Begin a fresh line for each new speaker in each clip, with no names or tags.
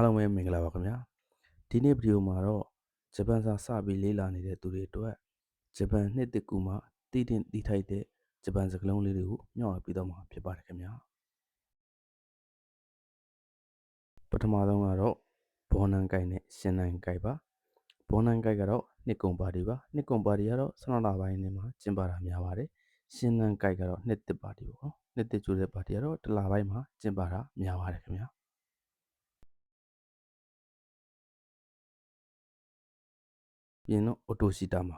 အားလုံးပဲမင်္ဂလာပါခင်ဗျာဒီနေ့ဗီဒီယိုမှာတော့ဂျပန်စာစပြီးလေ့လာနေတဲ့သူတွေအတွက်ဂျပန်နှစ်သစ်ကူမှာတည်တင်တည်ထိုက်တဲ့ဂျပန်စကားလုံးလေးတွေကိုမျှဝေပေးတော့မှာဖြစ်ပါတယ်ခင်ဗျာပထမဆုံးကတော့ဘောနန်ကိုင်နဲ့ရှင်နန်ကိုင်ပါဘောနန်ကိုင်ကတော့နှစ်ကုံပါတီပါနှစ်ကုံပါတီကတော့12လပိုင်းနဲ့မှာကျင်းပတာများပါတယ်ရှင်နန်ကိုင်ကတော့နှစ်သစ်ပါတီပေါ့နော်နှစ်သစ်ကျိုးတဲ့ပါတီကတော့တစ်လပိုင်းမှာကျင်းပတာများပါတယ်ခင်ဗျာပြင်တော့အိုတိုရှိတာမှာ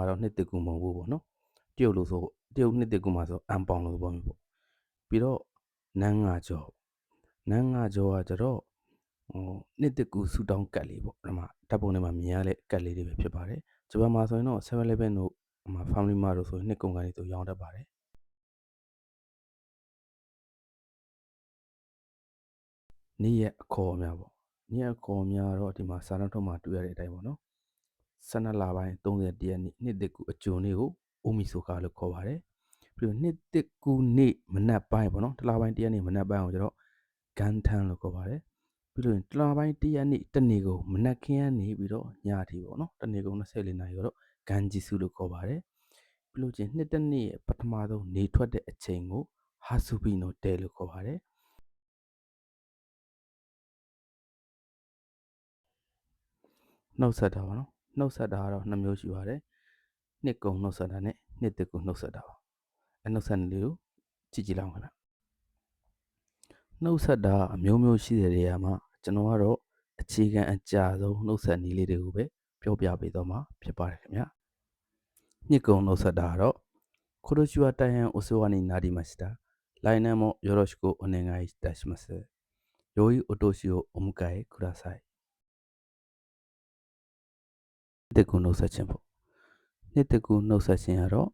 တော့နှစ်သစ်ကူမဟုတ်ဘူးပေါ့နော်တရုတ်လို့ဆိုတရုတ်နှစ်သစ်ကူမှာဆိုအန်ပေါင်လို့ပေါ့မျိုးပေါ့ပြီးတော့နန်းငါကျော်ကကျတော့နှစ်သစ်ကူဆူတောင်းကတ်လေးပေါ့ဒီမှာဓာတ်ပုံထဲမှာမြင်ရတဲ့ကတ်လေးတွေပဲဖြစ်ပါတယ်ဂျပန်မှာဆိုရင်တော့ 7-Eleven တို့Family Mart တို့ဆိုရင်နှစ်ကုန်ကန်လေးသူရောင်းတတ်ပါတယ်နေ့ရက်အခေါ်များပေါ့နေ့ရက်အခေါ်များတော့ဒီမှာစာတမ်းထုတ်မှာတွေ့ရတဲ့အတိုင်းပေါ့နော်12လပိုင်း30ရက်နေ့နှစ်သစ်ကူအကြိုနေ့ကိုအိုမီဆိုကာလို့ခေါ်ပါတယ်ပြီးတော့နှစ်သစ်ကူနေ့မနက်ပိုင်းပေါ့နော်တစ်လပိုင်း1ရက်နေ့မနက်ပိုင်းကိုကျတော့ဂန်ထန်လို့ခေါ်ပါတယ်ပြီးလို့တစ်လပိုင်း1ရက်နေ့တနေ့ကိုမနက်ခင်းကနေပြီးတော့ညအထိပေါ့နော်တနေ့ကို24နာရီကိုတော့ဂန်ဂျီစုလို့ခေါ်ပါတယ်ပြီးလို့ချင်းနှစ်တစ်နေ့ရဲ့ပထမဆုံးနေထွက်တဲ့အချိန်ကိုဟာဆူဘီနိုတဲလို့ခေါ်ပါတယ်နှုတ်ဆက်တာပါနော်နှုတ်ဆက်တာကတော့2မျိုးရှိပါတယ်နှစ်ကုံနှုတ်ဆက်တာနဲ့နှစ်သစ်ကူနှုတ်ဆက်တာပါနှုတ်ဆက်နည်းလေးကိုကြည့်လောက်ခင်ဗျနှုတ်ဆက်တာအမျိုးမျိုးရှိတဲ့နေရာမှာကျွန်တော်ကတော့အခြေခံအကြဆုံးနှုတ်ဆက်နည်းလေးတွေကိုပဲပြောပြပေးတော့မှာဖြစ်ပါတယ်ခင်ဗျနှစ်ကုံနှုတ်ဆက်တာကတော့今年は大変お世話になりました来年もよろしくお願いいたします良いお年をお迎えくださいနှစ်သစ်ကူနှုတ်ဆက်ခြင်းပေါ့နှစ်သစ်ကူနှုတ်ဆက်ခြင်းကတော့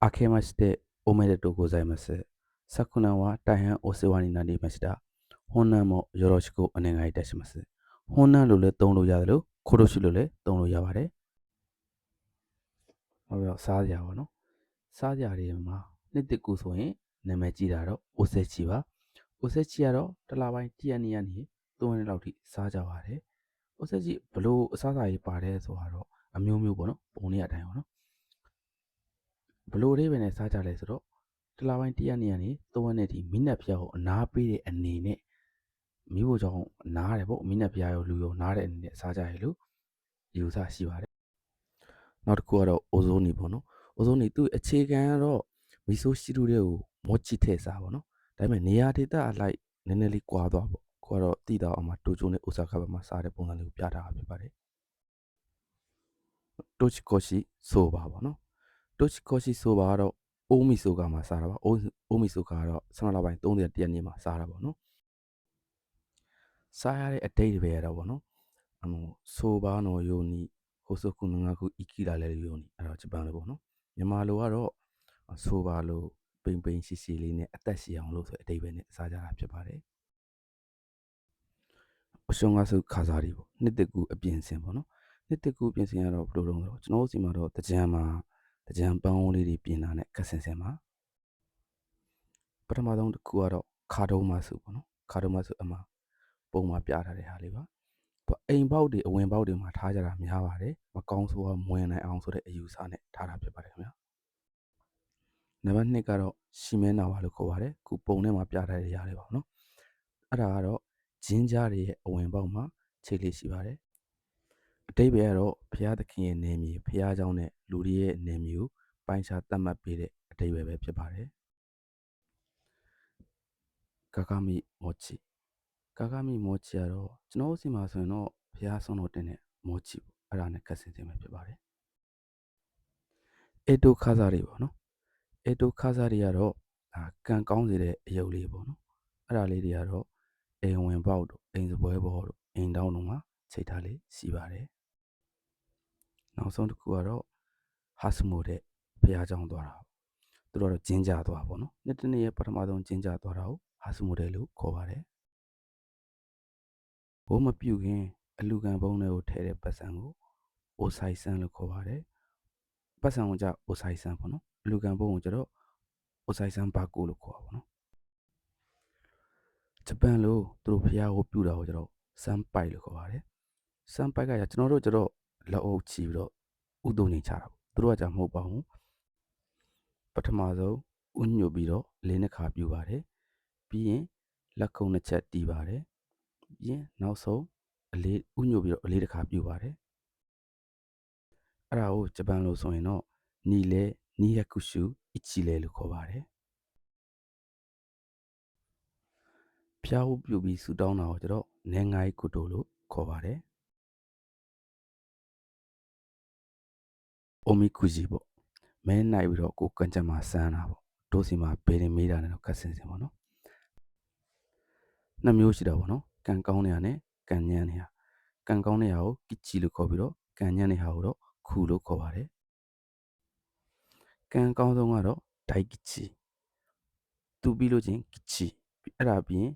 明けましておめでとうございます昨年は大変お世話になりました本年もよろしくお願いいたします本年လို့လည်းသုံးလို့ရတယ်လို့今年လို့လည်းသုံးလို့ရပါတယ်ဟုတ်ပြီစားကြပါတော့စားကြတွေမှာနှစ်သစ်ကူဆိုရင်နာမည်ကြီးတာတော့အိုဆက်ချီပါအိုဆက်ချီကတော့တစ်လပိုင်း1ရက်နေ့ကနေ3ရက်နေ့လောက်ထိစားကြပါတယ်အိုဆက်ချီဘလို့အစားအစာကြီးပါတယ်ဆိုတာတော့အမျိုးမျိုးပေါ့နော်ပုံနေရတိုင်းပေါ့နော်ဘလို့လေးပဲနဲ့စားကြလဲဆိုတော့တစ်လပိုင်း1ရက်နေ့ကနေ3ရက်နေ့ထိမိနက်ဖျားကိုအနားပေးတဲ့အနေနဲ့မိဖို့ကြောင့်နားတယ်ပေါ့မိနက်ဖျားရောလူရောနားတဲ့အနေနဲ့စားကြရလို့ယူဆရှိပါတယ်နောက်တစ်ခုကတော့အိုဇိုနီပေါ့နော်အိုဇိုနီသူ့အခြေခံကတော့မီဆိုရှိတူတွေကိုမော့ချီထည့်စားပေါ့နော်ဒါပေမဲ့နေရာဒေသအလိုက်နည်းနည်းလေးကွာသွားပေါ့ကိုကတော့တိတောင်အမှတိုကျိုနဲ့အိုဆာကာဘက်မှာစားတဲ့ပုံစံလေးကိုပြထားတာဖြစ်ပါတယ်တိုချီကိုရှိဆိုပါပေါ့နော်တိုချီကိုရှိဆိုပါကတော့အိုးမီဆိုကာမှာစားတာပါအိုးမီဆိုကာကတော့12လပိုင်း30ရက်နေ့မှာစားတာပေါ့နော်စားရတဲ့အတိတ်တွေရတော့ပေါ့နော်ဆိုပါနော်ယိုနီဟိုဆိုကုနငါခုအီကီလာလဲယိုနီအဲ့တော့ဂျပန်လိုပေါ့နော်မြန်မာလိုကတော့ဆိုပါလို့ပိန်ပိန်ရှိရှိလေးနဲ့အသက်ရှည်အောင်လို့ဆိုအတိတ်ပဲနဲ့စားကြတာဖြစ်ပါတယ်အရှုံးကားစုခါစားတွေပေါ့နှစ်တကူအပြင်စင်ပေါ့နော်နှစ်တကူအပြင်စင်ကတော့ဘယ်လိုလုပ်လဲကျွန်တော်တို့စီမှာတော့တကြံပန်းလေးတွေပြင်တာနဲ့ကဆင်စင်မှာပထမဆုံးတစ်ခုကတော့ခါတုံးမဆုပေါ့နော်ခါတုံးမဆုအမှာပုံမှာပြထားတဲ့ဟာလေးပါအိမ်ပေါက်တွေအဝင်ပေါက်တွေမှာထားကြတာများပါတယ်မကောင်းဆိုးမဝင်နိုင်အောင်ဆိုတဲ့အယူဆနဲ့ထားတာဖြစ်ပါတယ်ခင်ဗျာနံပါတ်2ကတော့ရှီမဲနာဝါလို့ခေါ်ပါတယ်ခုပုံထဲမှာပြထားတဲ့ຢာလေးပါနော်အဲ့ဒါကတော့ဂျင်းကြားတွေရဲ့အဝင်ပေါက်မှာချိတ်လေးရှိပါတယ်အတိတ်ပဲကတော့ဘုရားသခင်ရဲ့နေမြေဘုရားကျောင်းနဲ့လူတွေရဲ့နေမြေကိုပိုင်းခြားသတ်မှတ်ပေးတဲ့အတိတ်ပဲဖြစ်ပါတယ်ကာကာမီမောချီကတော့ကျွန်တော်တို့စီမှာဆိုရင်တော့ဘုရားဆုံးတော်တင်တဲ့မောချီပေါ့အဲ့ဒါနဲ့ကတ်စင်စင်ပဲဖြစ်ပါတယ်အေတိုခါစားတွေပေါ့နော်အေတိုခါစားတွေကတော့ကံကောင်းစေတဲ့အယုတ်လေးပေါ့နော်အဲ့ဒါလေးတွေကတော့အိမ်ဝင်ပေါက်တို့အိမ်စပွဲပေါ်တို့အိမ်တောင်းတို့မှာချိတ်ထားလေးရှိပါတယ်နောက်ဆုံးတစ်ခုကတော့ဟာစမိုတဲ့ဘုရားကျောင်းသွားတာသူတို့တော့ကျင်းကြသွားပေါ့နော်နှစ်တနေ့ရဲ့ပထမဆုံးကျင်းကြသွားတာကိုဟာစမိုတဲ့လို့ခေါ်ပါတယ်ဘိုးမပြုတ်ခင်အလူကံဘုံတွေကိုထည့်တဲ့ပတ်စံကိုအိုဆိုင်ဆန်လို့ခေါ်ပါတယ်ပတ်စံကိုကြအိုဆိုင်ဆန်ပေါ့နော်အလူကံဘုံကိုကျတော့အိုဆိုင်ဆန်ဘာကိုလို့ခေါ်ပါပေါ့နော် ဂျပန်လိုသူတို့ဖျားကိုပြူတာကိုကျတော့စမ်းပိုက်လို့ခေါ်ပါတယ်စမ်းပိုက်ကကျွန်တော်တို့ကျတော့လက်အုပ်ချီပြီးတော့ဥတုံနေချတာပေါ့သူတို့ကကြာမဟုတ်ပါဘူးပထမဆုံးဥညွတ်ပြီးတော့လေးနှစ်ခါပြူပါတယ်ပြီးရင်လက်ခုံနှစ်ချက်တီးပါတယ်ပြီးရင်နောက်ဆုံးအလေးဥညွတ်ပြီးတော့အလေးတစ်ခါပြူပါတယ်အဲ့ဒါကိုဂျပန်လိုဆိုရင်တော့နီလေနီယကုရှုအချီလေလို့ခေါ်ပါတယ်ဖျားဟုတ်ပြုတ်ပြီးဆူတောင်းတာကိုကျတော့နေငိုင်းကုတိုလို့ခေါ်ပါတယ်အိုမီကူဂျီပေါ့မဲနိုင်ပြီးတော့ကိုကံကြမ်းမှာစမ်းတာပေါ့ဒိုးစီမှာဘေးရင်မေးတာနဲ့တော့ကတ်စင်စင်ပေါ့နော်နှစ်မျိုးရှိတာပေါ့နော်ကံကောင်းတဲ့ဟာနဲ့ကံညံ့တဲ့ဟာကံကောင်းတဲ့ဟာကိုကီချီလို့ခေါ်ပြီးတော့ကံညံ့တဲ့ဟာကိုတော့ခူလို့ခေါ်ပါတယ်ကံကောင်းဆုံးကတော့ဒိုက်ကီချီသူပြီးလို့ချင်းကီချီအဲ့ဒါပြီးရင်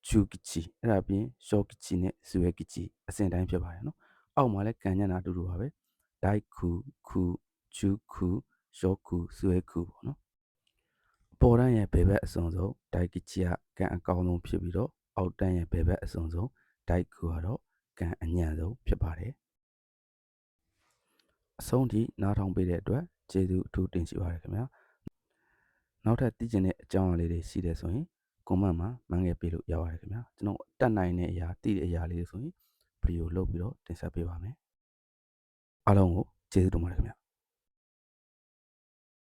ဂျူကီချီအဲ့ဒါပြီးရင်ရှော့ကီချီနဲ့ဇူဝဲကီချီအစဉ်တိုင်းဖြစ်ပါတယ်နော်အောက်မှာလည်းကံညံ့တာအတူတူပါပဲဒိုက်ခူခူဂျူခူရှော့ခူဇူဝဲခူပေါ့နော်ပေါ်တန်းရဲ့ဘယ်ဘက်အစွန်ဆုံးဒိုက်ကီချီကကံအကောင်းဆုံးဖြစ်ပြီးတော့အောက်တန်းရဲ့ဘယ်ဘက်အစွန်ဆုံးဒိုက်ခူကတော့ကံအညံ့ဆုံးဖြစ်ပါတယ်အဆုံးထိနားထောင်ပေးတဲ့အတွက်ကျေးဇူးအထူးတင်ရှိပါတယ်ခင်ဗျာနောက်ထပ်သိချင်တဲ့အကြောင်းအရာလေးတွေရှိတယ်ဆိုရင်comment မှာမှန်းခဲ့ပေးလို့ရပါတယ်ခင်ဗျာကျွန်တော်တတ်နိုင်တဲ့အရာသိတဲ့အရာလေးတွေဆိုရင်ဗီဒီယိုလုပ်ပြီးတော့တင်ဆက်ပေးပါမယ်အားလုံးကိုကျေးဇူးတင်ပါတယ်ခင်ဗျာ